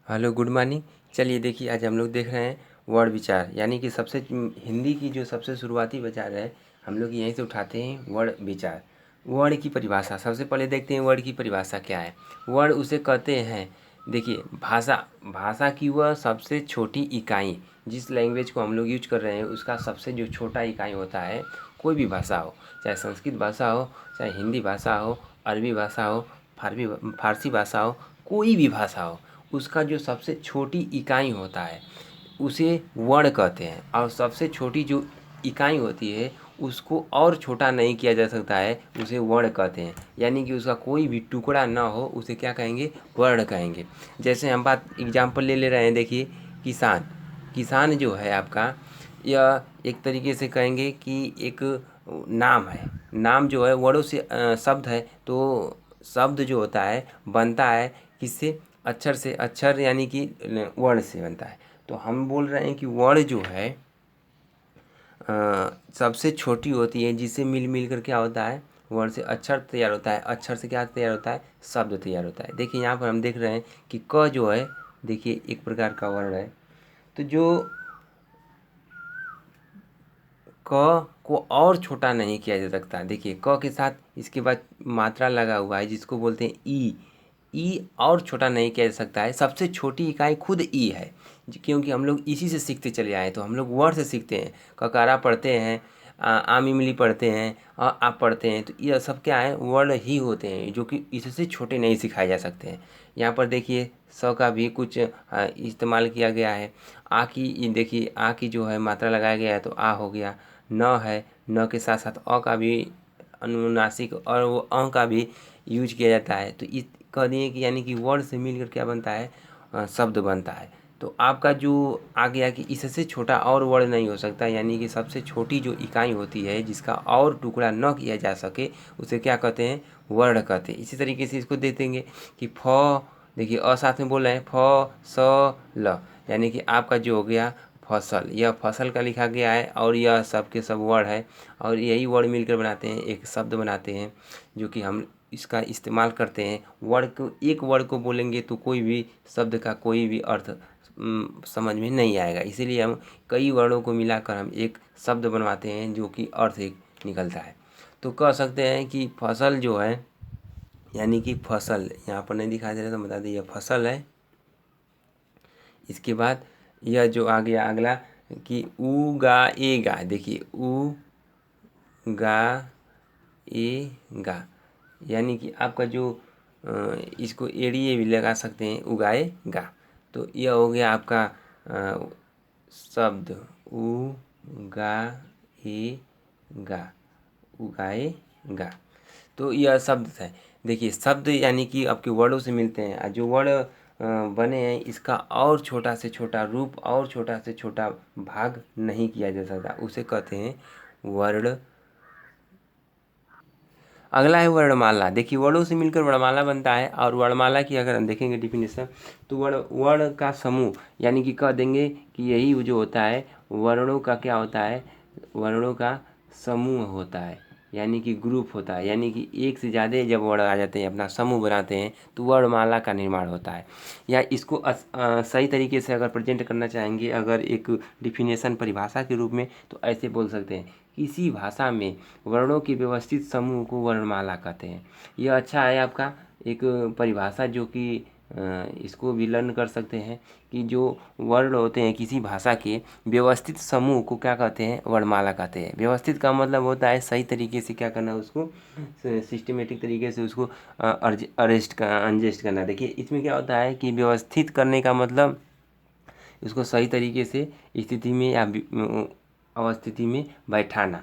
Hello, good morning. चलिए देखिए, आज हम लोग देख रहे हैं वर्ण विचार, यानी कि सबसे हिंदी की जो सबसे शुरुआती विचार है, हम लोग यहीं से उठाते हैं वर्ण विचार। वर्ण की परिभाषा सबसे पहले देखते हैं, वर्ण की परिभाषा क्या है। वर्ण उसे कहते हैं, देखिए, भाषा भाषा की वह सबसे छोटी इकाई, जिस लैंग्वेज को हम लोग यूज कर रहे हैं उसका सबसे जो छोटा इकाई होता है। कोई भी भाषा हो, चाहे संस्कृत भाषा हो, चाहे हिंदी भाषा हो, अरबी भाषा हो, फारसी भाषा हो, कोई भी भाषा हो, उसका जो सबसे छोटी इकाई होता है उसे वर्ण कहते हैं। और सबसे छोटी जो इकाई होती है उसको और छोटा नहीं किया जा सकता है, उसे वर्ण कहते हैं। यानी कि उसका कोई भी टुकड़ा ना हो, उसे क्या कहेंगे? वर्ण कहेंगे। जैसे हम बात एग्जाम्पल ले रहे हैं, देखिए, किसान। किसान जो है आपका, यह एक तरीके से कहेंगे कि एक नाम है। नाम जो है वर्णों से शब्द है, तो शब्द जो होता है बनता है किससे? अक्षर से। अक्षर यानी कि वर्ण से बनता है। तो हम बोल रहे हैं कि वर्ण जो है सबसे छोटी होती है, जिससे मिल मिल कर क्या होता है? वर्ण से अक्षर तैयार होता है, अक्षर से क्या तैयार होता है? शब्द तैयार होता है। देखिए यहाँ पर हम देख रहे हैं कि क जो है, देखिए, एक प्रकार का वर्ण है। तो जो क को और छोटा नहीं किया जा सकता। देखिए, क के साथ इसके बाद मात्रा लगा हुआ है, जिसको बोलते हैं ई। ई और छोटा नहीं किया जा सकता है। सबसे छोटी इकाई खुद ई है, क्योंकि हम लोग इसी से सीखते चले आए। तो हम लोग वर्ण से सीखते हैं। ककारा पढ़ते हैं, आम इमली पढ़ते हैं, आप पढ़ते हैं, तो ये सब क्या है? वर्ण ही होते हैं, जो कि इससे छोटे नहीं सिखाए जा सकते हैं। यहाँ पर देखिए, स का भी कुछ इस्तेमाल किया गया है। आ की, देखिए, आ की जो है मात्रा लगाया गया है, तो आ हो गया। न है, न के साथ साथ अ का भी अनुनासिक और वो का भी यूज किया जाता है। तो इस कह दिए कि यानी कि वर्ण से मिलकर क्या बनता है? शब्द बनता है। तो आपका जो आ गया कि इससे छोटा और वर्ण नहीं हो सकता, यानी कि सबसे छोटी जो इकाई होती है जिसका और टुकड़ा न किया जा सके, उसे क्या कहते हैं? वर्ण कहते हैं। इसी तरीके से इसको दे देंगे कि फ, देखिए, अ साथ में बोल रहे हैं, फ स ल, यानी कि आपका जो हो गया फसल। यह फसल का लिखा गया है और यह सब के सब वर्ण है, और यही वर्ण मिलकर बनाते हैं एक शब्द बनाते हैं, जो कि हम इसका इस्तेमाल करते हैं। वर्ण को, एक वर्ण को बोलेंगे तो कोई भी शब्द का कोई भी अर्थ समझ में नहीं आएगा। इसीलिए हम कई वर्णों को मिलाकर हम एक शब्द बनवाते हैं, जो कि अर्थ एक निकलता है। तो कह सकते हैं कि फसल जो है, यानी कि फसल यहाँ पर नहीं दिखाई दे रहा, तो बता दीजिए फसल है। इसके बाद यह जो आ गया अगला कि उगाएगा। देखिए, उगाएगा, यानी कि आपका जो इसको एड़िए भी लगा सकते हैं, उगाएगा। तो यह हो गया आपका शब्द उगाएगा। उगाएगा, तो यह शब्द है। देखिए, शब्द यानी कि आपके वर्णों से मिलते हैं, और जो वर्ण बने हैं इसका और छोटा से छोटा रूप और छोटा से छोटा भाग नहीं किया जा सकता, उसे कहते हैं वर्ण। अगला है वर्णमाला। देखिए, वर्णों से मिलकर वर्णमाला बनता है। और वर्णमाला की अगर हम देखेंगे डिफिनेशन, तो वर्ण वर्ण का समूह, यानी कि कह देंगे कि यही जो होता है वर्णों का क्या होता है? वर्णों का समूह होता है, यानी कि ग्रुप होता है। यानी कि एक से ज़्यादा जब वर्ण आ जाते हैं, अपना समूह बनाते हैं, तो वर्णमाला का निर्माण होता है। या इसको सही तरीके से अगर प्रेजेंट करना चाहेंगे, अगर एक डिफिनेशन परिभाषा के रूप में, तो ऐसे बोल सकते हैं, किसी भाषा में वर्णों के व्यवस्थित समूह को वर्णमाला कहते हैं। यह अच्छा है आपका एक परिभाषा, जो कि इसको भी लर्न कर सकते हैं कि जो वर्ण होते हैं किसी भाषा के व्यवस्थित समूह को क्या कहते हैं? वर्णमाला कहते हैं। व्यवस्थित का मतलब होता है सही तरीके से क्या करना, उसको सिस्टमेटिक तरीके से उसको अरेस्ट करना। देखिए, इसमें क्या होता है कि व्यवस्थित करने का मतलब इसको सही तरीके से स्थिति में या अवस्थिति में बैठाना।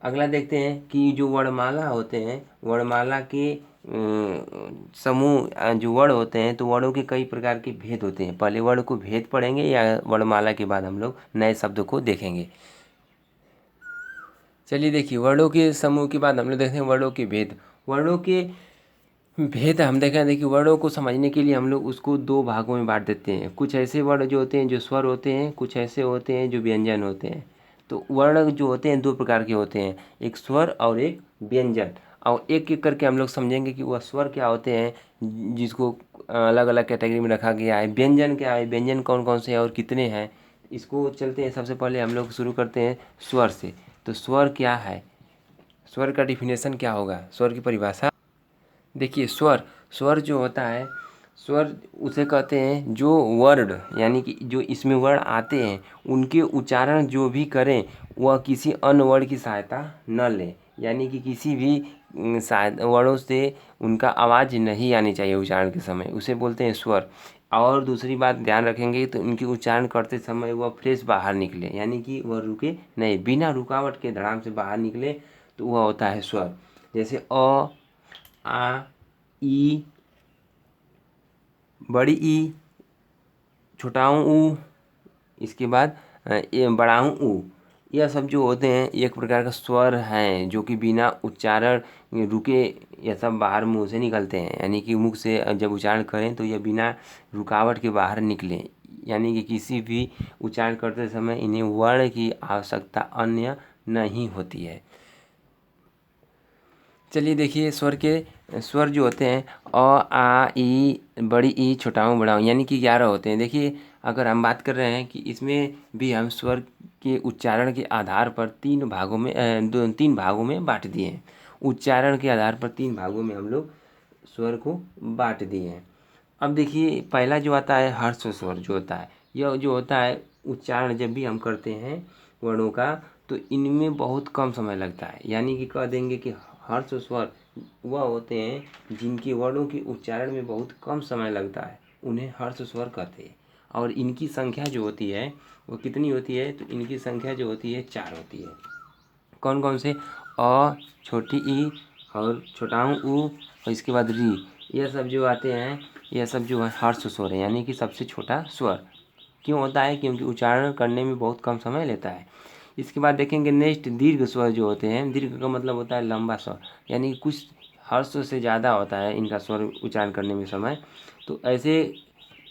अगला देखते हैं कि जो वर्णमाला होते हैं, वर्णमाला के समूह जो वर्ण होते हैं, तो वर्णों के कई प्रकार के भेद होते हैं। पहले वर्ण को भेद पढ़ेंगे, या वर्णमाला के बाद हम लोग नए शब्दों को देखेंगे। चलिए देखिए, वर्णों के समूह के बाद हम लोग देखते हैं वर्णों के भेद। वर्णों के भेद हम देखें, देखिए, वर्णों को समझने के लिए हम लोग उसको दो भागों में बांट देते हैं। कुछ ऐसे वर्ण जो होते हैं जो स्वर होते हैं, कुछ ऐसे होते हैं जो व्यंजन होते हैं। तो वर्ण जो होते हैं दो प्रकार के होते हैं, एक स्वर और एक व्यंजन। और एक एक करके हम लोग समझेंगे कि वह स्वर क्या होते हैं, जिसको अलग अलग कैटेगरी में रखा गया है। व्यंजन क्या है, व्यंजन कौन कौन से हैं और कितने हैं, इसको चलते हैं। सबसे पहले हम लोग शुरू करते हैं स्वर से। तो स्वर क्या है, स्वर का डिफिनेशन क्या होगा, स्वर की परिभाषा देखिए। स्वर स्वर जो होता है, स्वर उसे कहते हैं जो वर्ड यानी कि जो इसमें वर्ड आते हैं उनके उच्चारण जो भी करें वह किसी अन्य वर्ड की सहायता न लें, यानी कि किसी भी वर्डों से उनका आवाज़ नहीं आनी चाहिए उच्चारण के समय, उसे बोलते हैं स्वर। और दूसरी बात ध्यान रखेंगे तो उनकी उच्चारण करते समय वह फ्रेश बाहर निकले, यानी कि वह रुके नहीं, बिना रुकावट के धड़ाम से बाहर निकले, तो वह होता है स्वर। जैसे अ, आ, ई, बड़ी ई, छोटाऊ ऊ, इसके बाद ये बड़ाऊ ऊ, यह सब जो होते हैं एक प्रकार का स्वर हैं जो कि बिना उच्चारण रुके यह सब बाहर मुंह से निकलते हैं, यानी कि मुख से जब उच्चारण करें तो यह बिना रुकावट के बाहर निकले, यानी कि किसी भी उच्चारण करते समय इन्हें वर्ण की आवश्यकता अन्य नहीं होती है। चलिए देखिए स्वर के स्वर जो होते हैं अ, आ, ई, बड़ी ई, छोटाऊ बड़ाऊ, यानी कि 11 होते हैं। देखिए अगर हम बात कर रहे हैं कि इसमें भी हम स्वर के उच्चारण के आधार पर तीन भागों में बांट दिए हैं। उच्चारण के आधार पर 3 भागों में हम लोग स्वर को बांट दिए हैं। अब देखिए पहला जो आता है हर्ष स्वर जो होता है, यह जो होता है उच्चारण जब भी हम करते हैं वर्णों का तो इनमें बहुत कम समय लगता है, यानी कि कह देंगे कि हर्ष स्वर वह होते हैं जिनके वर्णों के उच्चारण में बहुत कम समय लगता है, उन्हें हर्ष स्वर कहते हैं। और इनकी संख्या जो होती है वो कितनी होती है, तो इनकी संख्या जो होती है 4 होती है। कौन कौन से, अ, छोटी ई और छोटाऊ ऊ और इसके बाद री, यह सब जो आते हैं यह सब जो है हर्ष स्वर है, यानी कि सबसे छोटा स्वर। क्यों होता है, क्योंकि उच्चारण करने में बहुत कम समय लेता है। इसके बाद देखेंगे नेक्स्ट दीर्घ स्वर जो होते हैं, दीर्घ का मतलब होता है लंबा स्वर, यानी कि कुछ हर्ष से ज़्यादा होता है इनका स्वर उच्चारण करने में समय, तो ऐसे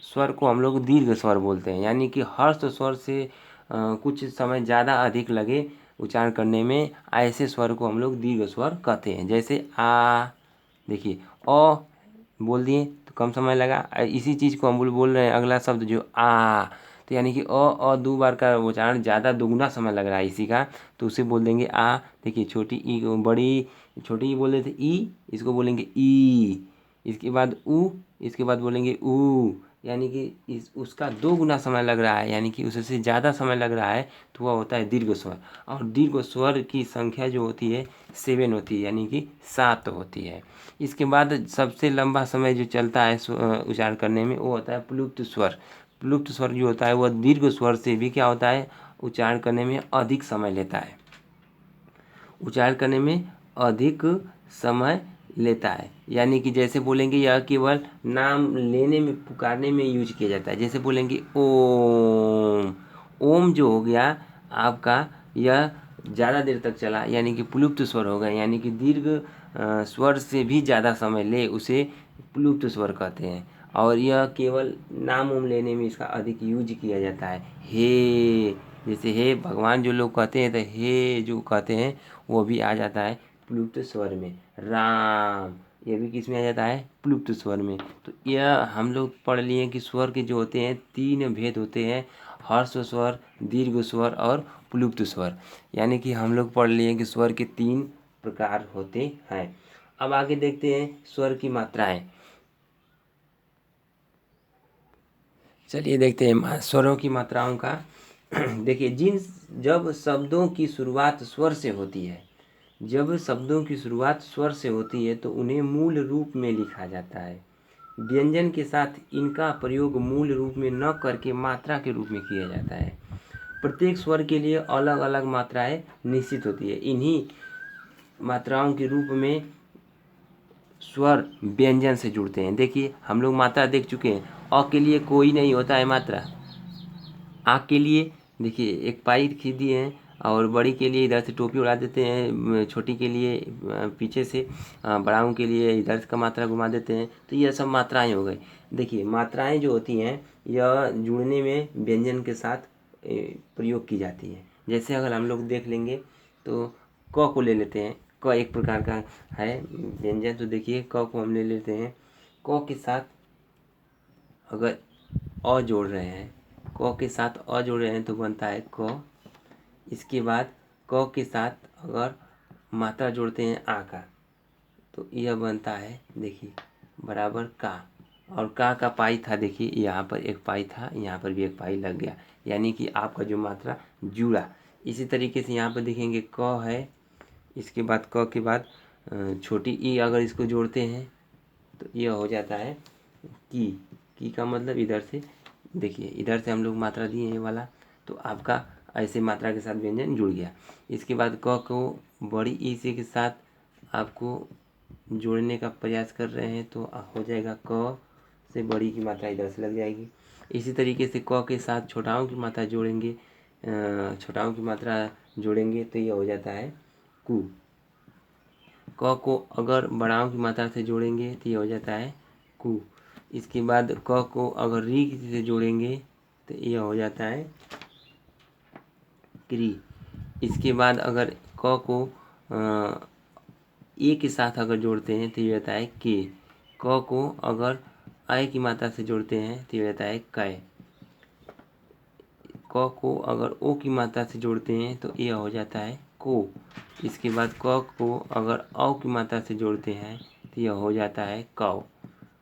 स्वर को हम लोग दीर्घ स्वर बोलते हैं, यानी कि हर्ष स्वर से कुछ समय ज़्यादा अधिक लगे उच्चारण करने में, ऐसे स्वर को हम लोग दीर्घ स्वर कहते हैं। जैसे आ, देखिए अ बोल दिए तो कम समय लगा, इसी चीज़ को हम बोल रहे हैं अगला शब्द जो आ, तो यानी कि अ 2 बार का उच्चारण ज़्यादा दुगना समय लग रहा है इसी का, तो उसे बोल देंगे आ। देखिए छोटी ई को बड़ी, छोटी ई बोल रहे थे ई, इसको बोलेंगे ई, इसके बाद ऊ, इसके बाद बोलेंगे ऊ, यानी कि उसका 2 गुना समय लग रहा है, यानी कि उससे ज़्यादा समय लग रहा है, तो वह होता है दीर्घ स्वर। और दीर्घ स्वर की संख्या जो होती है 7 होती है, यानी कि 7 होती है। इसके बाद सबसे लंबा समय जो चलता है उच्चारण करने में वो होता है प्लुप्त स्वर। प्लुप्त स्वर जो होता है वह दीर्घ स्वर से भी क्या होता है, उच्चारण करने में अधिक समय लेता है, उच्चारण करने में अधिक समय लेता है। यानी कि जैसे बोलेंगे यह केवल नाम लेने में पुकारने में यूज किया जाता है। जैसे बोलेंगे ओम, ओम जो हो गया आपका यह ज़्यादा देर तक चला, यानी कि प्लुप्त स्वर हो गया, यानी कि दीर्घ स्वर से भी ज़्यादा समय ले उसे प्लुप्त स्वर कहते हैं। और यह केवल नाम उम लेने में इसका अधिक यूज किया जाता है। हे, जैसे हे भगवान जो लोग कहते हैं तो हे जो कहते हैं वो भी आ जाता है प्लुप्त स्वर में। राम, ये भी किस में आ जाता है, प्लुप्त स्वर में। तो यह हम लोग पढ़ लिए कि स्वर के जो होते हैं 3 भेद होते हैं, हर्ष स्वर, दीर्घ स्वर और प्लुप्त स्वर। यानी कि हम लोग पढ़ लिए कि स्वर के 3 प्रकार होते हैं। अब आगे देखते हैं स्वर की मात्राएं। चलिए देखते हैं स्वरों की मात्राओं का। देखिए जब शब्दों की शुरुआत स्वर से होती है, जब शब्दों की शुरुआत स्वर से होती है तो उन्हें मूल रूप में लिखा जाता है। व्यंजन के साथ इनका प्रयोग मूल रूप में न करके मात्रा के रूप में किया जाता है। प्रत्येक स्वर के लिए अलग अलग मात्राएं निश्चित होती है। इन्हीं मात्राओं के रूप में स्वर व्यंजन से जुड़ते हैं। देखिए हम लोग मात्रा देख चुके हैं, अ के लिए कोई नहीं होता है मात्रा। आ के लिए देखिए एक पाई खींच दिए हैं, और बड़ी के लिए इधर से टोपी उड़ा देते हैं, छोटी के लिए पीछे से, बड़ाऊ के लिए इधर से का मात्रा घुमा देते हैं, तो यह सब मात्राएं हो गई। देखिए मात्राएं जो होती हैं यह जुड़ने में व्यंजन के साथ प्रयोग की जाती है। जैसे अगर हम लोग देख लेंगे तो क को ले लेते हैं, क एक प्रकार का है व्यंजन, तो देखिए क को हम ले लेते हैं, क के साथ अगर अ जोड़ रहे हैं, क के साथ अ जोड़ रहे हैं तो बनता है क। इसके बाद क के साथ अगर मात्रा जोड़ते हैं आ का, तो यह बनता है देखिए बराबर का। और का पाई था, देखिए यहाँ पर एक पाई था, यहाँ पर भी एक पाई लग गया, यानी कि आपका जो मात्रा जुड़ा। इसी तरीके से यहाँ पर देखेंगे क है, इसके बाद क के बाद छोटी ई अगर इसको जोड़ते हैं तो यह हो जाता है की का मतलब इधर से देखिए, इधर से हम लोग मात्रा दिए हैं ये वाला, तो आपका ऐसे मात्रा के साथ व्यंजन जुड़ गया। इसके बाद क को बड़ी ई से के साथ आपको जोड़ने का प्रयास कर रहे हैं तो हो जाएगा क से बड़ी की मात्रा इधर से लग जाएगी। इसी तरीके से क के साथ छोटाओं की मात्रा जोड़ेंगे, छोटाओं की मात्रा जोड़ेंगे तो यह हो जाता है कु। क को अगर बड़ाओं की मात्रा से जोड़ेंगे तो ये हो जाता है कु। इसके बाद क को अगर री से जोड़ेंगे तो ये हो जाता है क्री। इसके बाद अगर क को ए के साथ अगर जोड़ते हैं तो ये होता है के। क को अगर आय की मात्रा से जोड़ते हैं तो ये होता है कै। क को अगर ओ की मात्रा से जोड़ते हैं तो यह हो जाता है को। इसके बाद क को अगर औ की मात्रा से जोड़ते हैं तो यह हो जाता है कौ।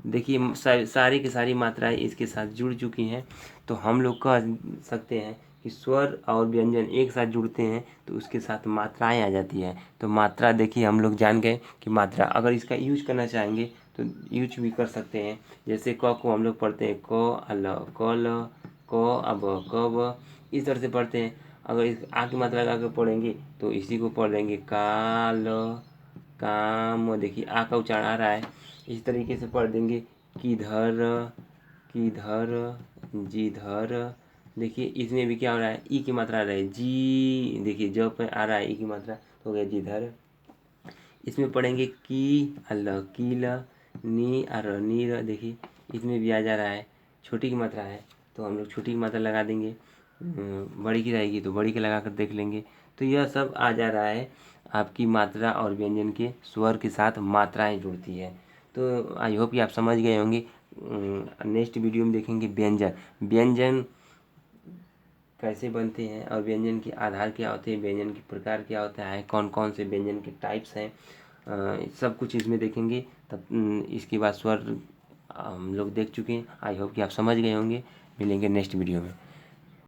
देखिए सारी की सारी मात्राएं इसके साथ जुड़ चुकी हैं, तो हम लोग कह सकते हैं कि स्वर और व्यंजन एक साथ जुड़ते हैं तो उसके साथ मात्राएं आ जाती हैं। तो मात्रा देखिए हम लोग जान गए कि मात्रा अगर इसका यूज करना चाहेंगे तो यूज भी कर सकते हैं। जैसे क को हम लोग पढ़ते हैं क अल क ल क अब कब, इस तरह से पढ़ते हैं। अगर इस आ की मात्रा लगा कर पढ़ेंगे तो इसी को पढ़ लेंगे काल काम। देखिए आ का उच्चारण आ रहा है, इस तरीके से पढ़ देंगे किधर किधर जिधर। देखिए इसमें भी क्या हो रहा है, ई की मात्रा आ रहा है जी। देखिए जब पे आ रहा है ई की मात्रा तो हो गया जिधर। इसमें पढ़ेंगे की अल कील नी अर नीर। देखिए इसमें भी आ जा रहा है, छोटी की मात्रा है तो हम लोग छोटी की मात्रा लगा देंगे, बड़ी की रहेगी तो बड़ी के लगा कर देख लेंगे। तो यह सब आ जा रहा है आपकी मात्रा और व्यंजन के स्वर के साथ मात्राएं जुड़ती है। तो आई होप कि आप समझ गए होंगे। नेक्स्ट वीडियो में देखेंगे व्यंजन। व्यंजन कैसे बनते हैं और व्यंजन के आधार क्या होते हैं, व्यंजन के प्रकार क्या होता है, कौन कौन से व्यंजन के टाइप्स हैं, सब कुछ इसमें देखेंगे। तब इसके बाद स्वर हम लोग देख चुके हैं। आई होप कि आप समझ गए होंगे। मिलेंगे नेक्स्ट वीडियो में।